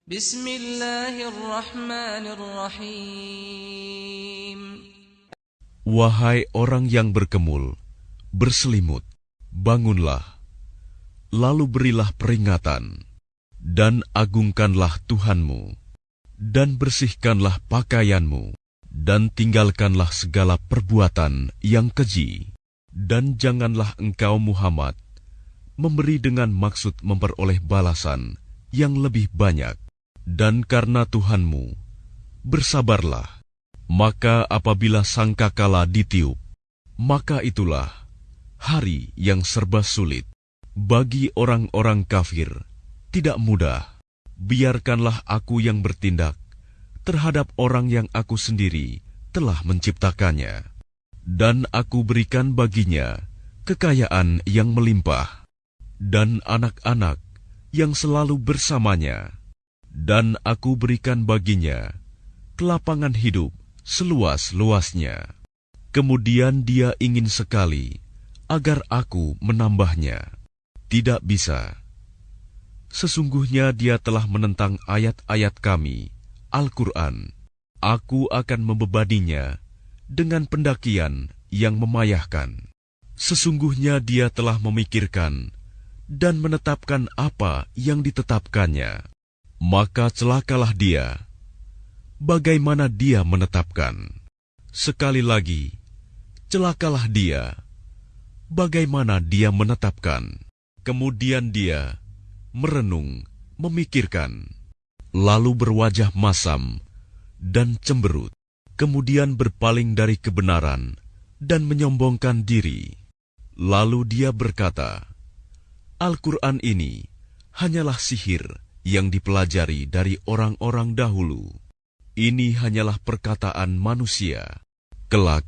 Bismillahirrahmanirrahim. Wahai orang yang berkemul, berselimut, bangunlah, lalu berilah peringatan, dan agungkanlah Tuhanmu, dan bersihkanlah pakaianmu, dan tinggalkanlah segala perbuatan yang keji, dan janganlah engkau Muhammad memberi dengan maksud memperoleh balasan yang lebih banyak, dan karena Tuhanmu, bersabarlah. Maka apabila sangkakala ditiup, maka itulah hari yang serba sulit. Bagi orang-orang kafir, tidak mudah. Biarkanlah aku yang bertindak terhadap orang yang aku sendiri telah menciptakannya. Dan aku berikan baginya kekayaan yang melimpah, dan anak-anak yang selalu bersamanya. Dan aku berikan baginya kelapangan hidup seluas-luasnya. Kemudian dia ingin sekali agar aku menambahnya. Tidak bisa. Sesungguhnya dia telah menentang ayat-ayat kami, Al-Quran. Aku akan membebaninya dengan pendakian yang memayahkan. Sesungguhnya dia telah memikirkan dan menetapkan apa yang ditetapkannya. Maka celakalah dia. Bagaimana dia menetapkan? Sekali lagi, celakalah dia. Bagaimana dia menetapkan? Kemudian dia merenung, memikirkan, lalu berwajah masam dan cemberut, kemudian berpaling dari kebenaran dan menyombongkan diri. Lalu dia berkata, Al-Quran ini hanyalah sihir yang dipelajari dari orang-orang dahulu. Ini hanyalah perkataan manusia. Kelak,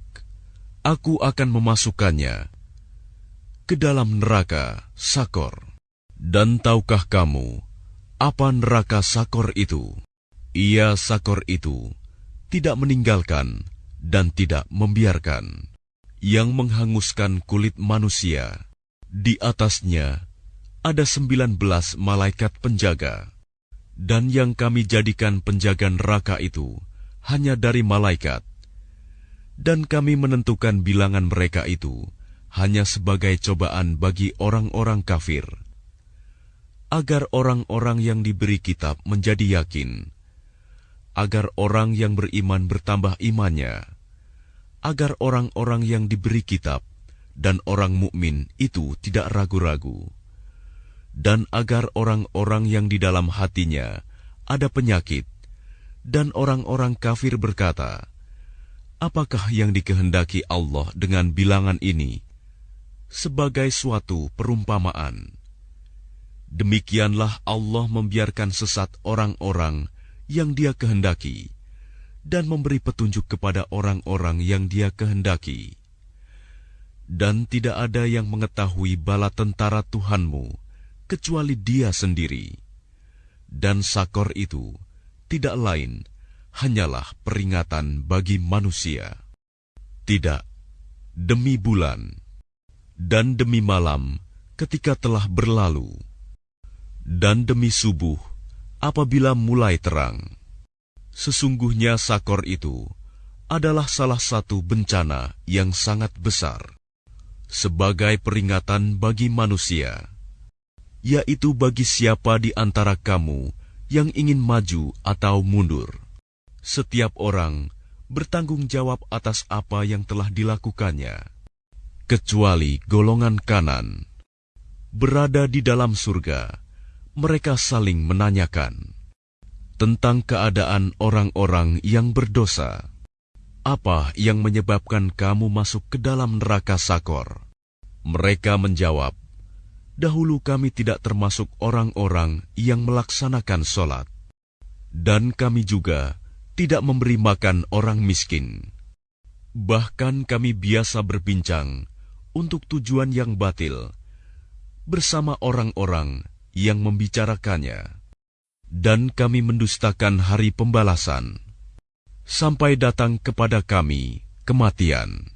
aku akan memasukkannya ke dalam neraka Sakor. Dan tahukah kamu apa neraka Sakor itu? Ia Sakor itu tidak meninggalkan dan tidak membiarkan, yang menghanguskan kulit manusia. Di atasnya ada 19 malaikat penjaga, dan yang kami jadikan penjaga neraka itu hanya dari malaikat, dan kami menentukan bilangan mereka itu hanya sebagai cobaan bagi orang-orang kafir, agar orang-orang yang diberi kitab menjadi yakin, agar orang yang beriman bertambah imannya, agar orang-orang yang diberi kitab dan orang mukmin itu tidak ragu-ragu, dan agar orang-orang yang di dalam hatinya ada penyakit, dan orang-orang kafir berkata, apakah yang dikehendaki Allah dengan bilangan ini? Sebagai suatu perumpamaan. Demikianlah Allah membiarkan sesat orang-orang yang Dia kehendaki, dan memberi petunjuk kepada orang-orang yang Dia kehendaki. Dan tidak ada yang mengetahui bala tentara Tuhanmu kecuali Dia sendiri. Dan Sakor itu tidak lain hanyalah peringatan bagi manusia. Tidak, demi bulan dan demi malam ketika telah berlalu, dan demi subuh apabila mulai terang. Sesungguhnya Sakor itu adalah salah satu bencana yang sangat besar, sebagai peringatan bagi manusia, yaitu bagi siapa di antara kamu yang ingin maju atau mundur. Setiap orang bertanggung jawab atas apa yang telah dilakukannya, kecuali golongan kanan. Berada di dalam surga, mereka saling menanyakan tentang keadaan orang-orang yang berdosa. Apa yang menyebabkan kamu masuk ke dalam neraka Sakor? Mereka menjawab, dahulu kami tidak termasuk orang-orang yang melaksanakan sholat, dan kami juga tidak memberi makan orang miskin. Bahkan kami biasa berbincang untuk tujuan yang batil bersama orang-orang yang membicarakannya, dan kami mendustakan hari pembalasan sampai datang kepada kami kematian.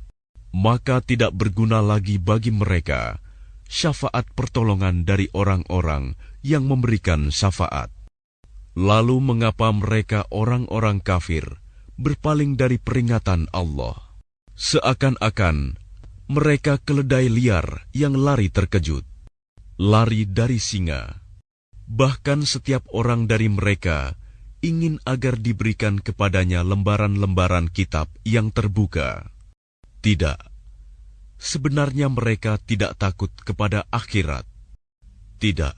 Maka tidak berguna lagi bagi mereka syafaat pertolongan dari orang-orang yang memberikan syafaat. Lalu mengapa mereka orang-orang kafir berpaling dari peringatan Allah? Seakan-akan mereka keledai liar yang lari terkejut, lari dari singa. Bahkan setiap orang dari mereka ingin agar diberikan kepadanya lembaran-lembaran kitab yang terbuka. Tidak, sebenarnya mereka tidak takut kepada akhirat. Tidak,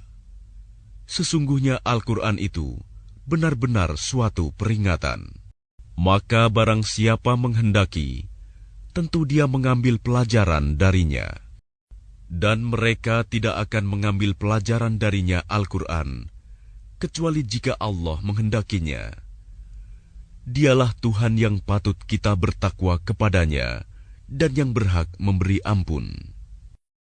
sesungguhnya Al-Quran itu benar-benar suatu peringatan. Maka barang siapa menghendaki, tentu dia mengambil pelajaran darinya. Dan mereka tidak akan mengambil pelajaran darinya Al-Quran, kecuali jika Allah menghendakinya. Dialah Tuhan yang patut kita bertakwa kepadanya, dan yang berhak memberi ampun.